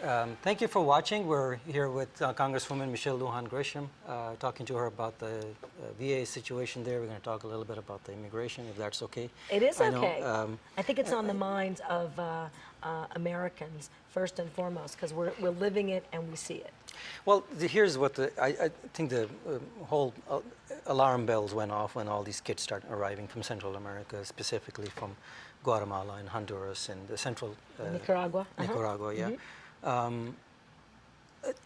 Thank you for watching. We're here with Congresswoman Michelle Lujan Grisham, talking to her about the VA situation there. We're going to talk a little bit about the immigration, if that's okay. It is okay. I think it's on the minds of Americans, first and foremost, because we're living it and we see it. Well, here's what I think the whole alarm bells went off when all these kids started arriving from Central America, specifically from Guatemala and Honduras and the central... Nicaragua. Nicaragua, yeah.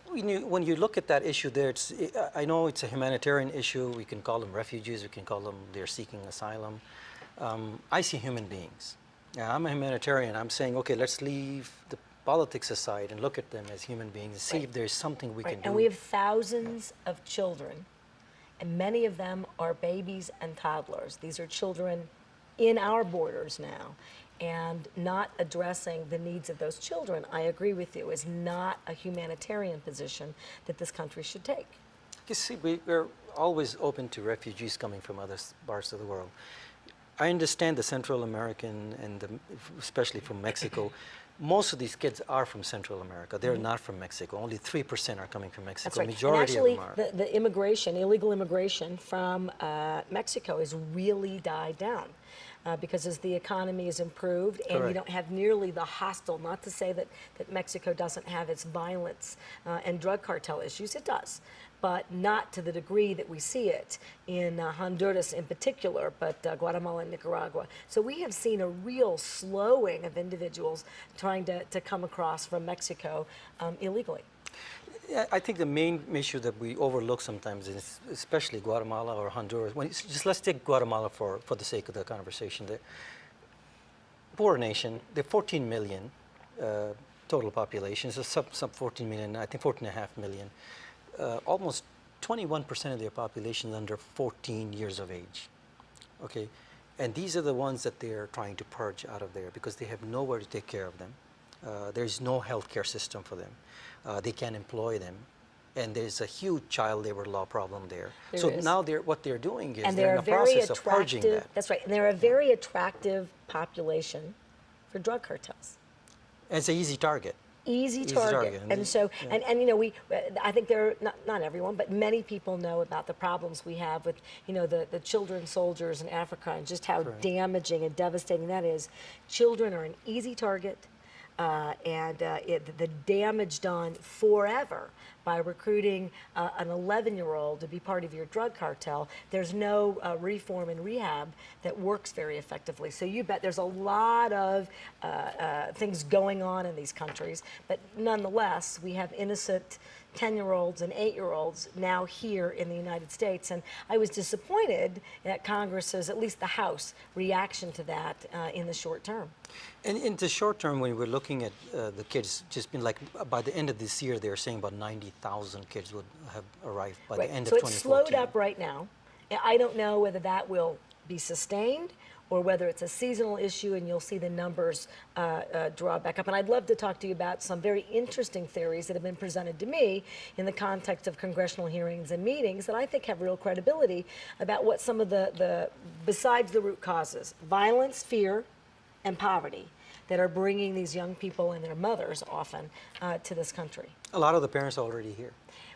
When you look at that issue there, I know it's a humanitarian issue. We can call them refugees. We can call them they're seeking asylum. I see human beings. Now, I'm a humanitarian. I'm saying, okay, let's leave the politics aside and look at them as human beings and see if there's something we can do. And we have thousands of children, and many of them are babies and toddlers. These are children in our borders now. And not addressing the needs of those children, I agree with you, is not a humanitarian position that this country should take. You see, we're always open to refugees coming from other parts of the world. I understand the Central American and especially from Mexico. Most of these kids are from Central America. They're not from Mexico. Only 3% are coming from Mexico. That's right. Majority and actually, of them are. The immigration, illegal immigration from Mexico has really died down. Because as the economy has improved and Correct. you don't have nearly the hostile, not to say that Mexico doesn't have its violence and drug cartel issues, it does, but not to the degree that we see it in Honduras in particular, but Guatemala and Nicaragua. So we have seen a real slowing of individuals trying to come across from Mexico illegally. Yeah, I think the main issue that we overlook sometimes is, especially Guatemala or Honduras, just let's take Guatemala for the sake of the conversation. The poor nation, they're 14 million total population, so sub 14 million, I think 14.5 million. Almost 21% of their population is under 14 years of age. Okay, and these are the ones that they're trying to purge out of there because they have nowhere to take care of them. There's no healthcare system for them. They can't employ them. And there's a huge child labor law problem there. So now what they're doing is they're in the process of purging that. That's right. And they're a very attractive population for drug cartels. And it's an easy target. Easy target. And so, yeah. and you know, I think not everyone, but many people know about the problems we have with, you know, the children soldiers in Africa and just how damaging and devastating that is. Children are an easy target. The damage done forever by recruiting an 11-year-old to be part of your drug cartel. There's no reform and rehab that works very effectively. So you bet there's a lot of things going on in these countries, but nonetheless, we have innocent 10-year-olds and 8-year-olds now here in the United States. And I was disappointed at Congress's, at least the House, reaction to that in the short term. And in the short term, when we're looking at the kids, just been like by the end of this year, they're saying about 90,000 kids would have arrived by the end of 2014. So it's slowed up right now. I don't know whether that will be sustained or whether it's a seasonal issue and you'll see the numbers draw back up. And I'd love to talk to you about some very interesting theories that have been presented to me in the context of congressional hearings and meetings that I think have real credibility about what some of besides the root causes, violence, fear, and poverty, that are bringing these young people and their mothers often to this country. A lot of the parents are already here.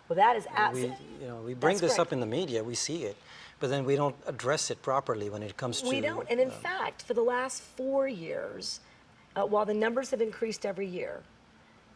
Well, that is absolutely. We bring this up in the media, we see it, but then we don't address it properly when it comes to... We don't, and in fact, for the last 4 years, while the numbers have increased every year,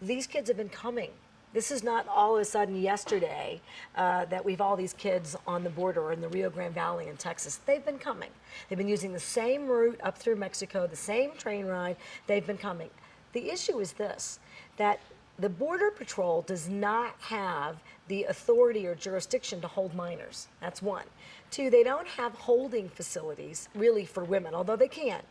these kids have been coming. This is not all of a sudden yesterday that we've all these kids on the border or in the Rio Grande Valley in Texas. They've been coming. They've been using the same route up through Mexico, the same train ride. They've been coming. The issue is this, that the Border Patrol does not have the authority or jurisdiction to hold minors. That's one. Two, they don't have holding facilities really for women, although they can.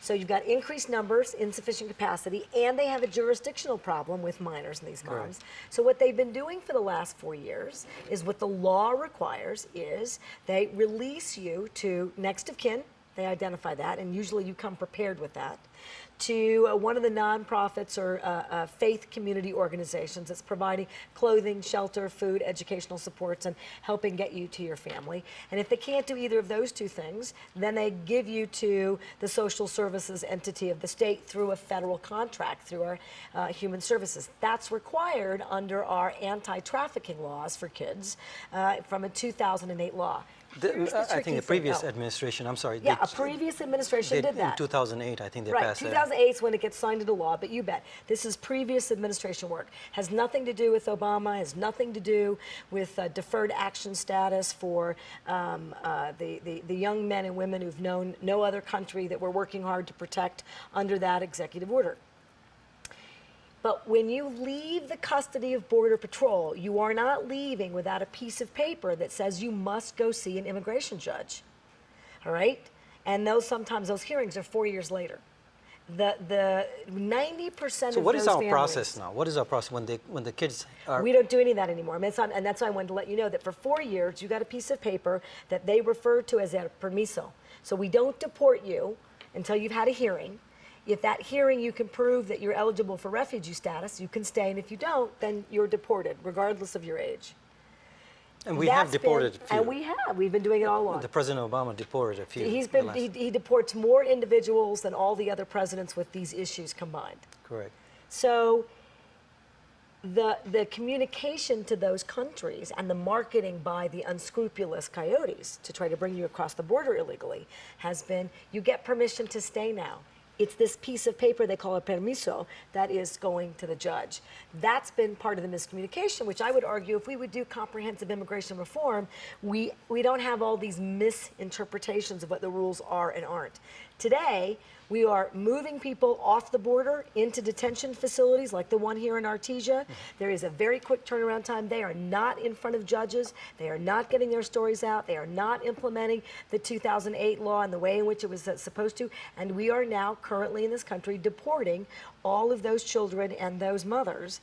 So you've got increased numbers, insufficient capacity, and they have a jurisdictional problem with minors and these moms. Correct. So what they've been doing for the last 4 years is what the law requires is they release you to next of kin. They identify that, and usually you come prepared with that, to one of the nonprofits or faith community organizations that's providing clothing, shelter, food, educational supports, and helping get you to your family. And if they can't do either of those two things, then they give you to the social services entity of the state through a federal contract, through our human services. That's required under our anti-trafficking laws for kids from a 2008 law. I think the previous administration, I'm sorry. Yeah, a previous administration did that. In 2008, I think they right, passed that. 2008 is when it gets signed into law, but you bet. This is previous administration work. Has nothing to do with Obama, has nothing to do with deferred action status for the young men and women who've known no other country that we're working hard to protect under that executive order. But when you leave the custody of Border Patrol, you are not leaving without a piece of paper that says you must go see an immigration judge, all right? And sometimes those hearings are 4 years later. The 90% So of what those is our families, process now? What is our process when the kids are? we don't do any of that anymore. I mean, and that's why I wanted to let you know that for 4 years, you got a piece of paper that they refer to as a permiso. So we don't deport you until you've had a hearing. If that hearing you can prove that you're eligible for refugee status, you can stay, and if you don't, then you're deported, regardless of your age. And we have deported a few. And we have. We've been doing it all along. The President Obama deported a few. He deports more individuals than all the other presidents with these issues combined. Correct. So the communication to those countries and the marketing by the unscrupulous coyotes to try to bring you across the border illegally has been, you get permission to stay now. It's this piece of paper they call a permiso that is going to the judge. That's been part of the miscommunication, which I would argue if we would do comprehensive immigration reform, we don't have all these misinterpretations of what the rules are and aren't. Today, we are moving people off the border into detention facilities like the one here in Artesia. There is a very quick turnaround time. They are not in front of judges. They are not getting their stories out. They are not implementing the 2008 law in the way in which it was supposed to. And we are now currently in this country deporting all of those children and those mothers.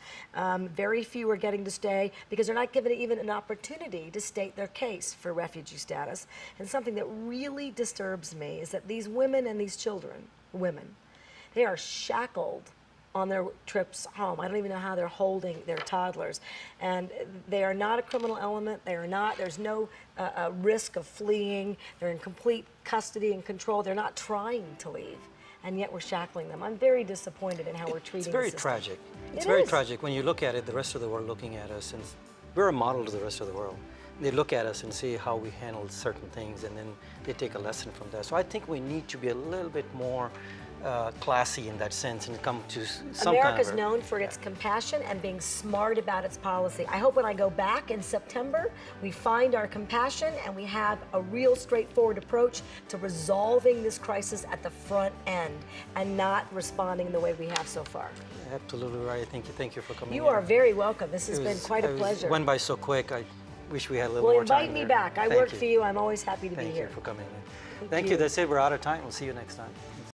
Very few are getting to stay because they're not given even an opportunity to state their case for refugee status. And something that really disturbs me is that these women and these children, they are shackled on their trips home. I don't even know how they're holding their toddlers. And they are not a criminal element. They are not, there's no risk of fleeing. They're in complete custody and control. They're not trying to leave. And yet we're shackling them. I'm very disappointed in how we're treating It's very the system. tragic. It's It very is. tragic when you look at it, the rest of the world looking at us, and we're a model to the rest of the world. They look at us and see how we handle certain things, and then they take a lesson from that. So I think we need to be a little bit more classy in that sense and come to some America's kind of known for its compassion and being smart about its policy. I hope when I go back in September, we find our compassion and we have a real straightforward approach to resolving this crisis at the front end and not responding the way we have so far. Absolutely right. Thank you for coming. You are very welcome. This has been quite a pleasure. It went by so quick. I wish we had a little Well, more time. invite me there. back. I Thank work you. for you. I'm always happy to be Thank here. you for coming in. Thank Thank you. you. That's it. We're out of time. We'll see you next time.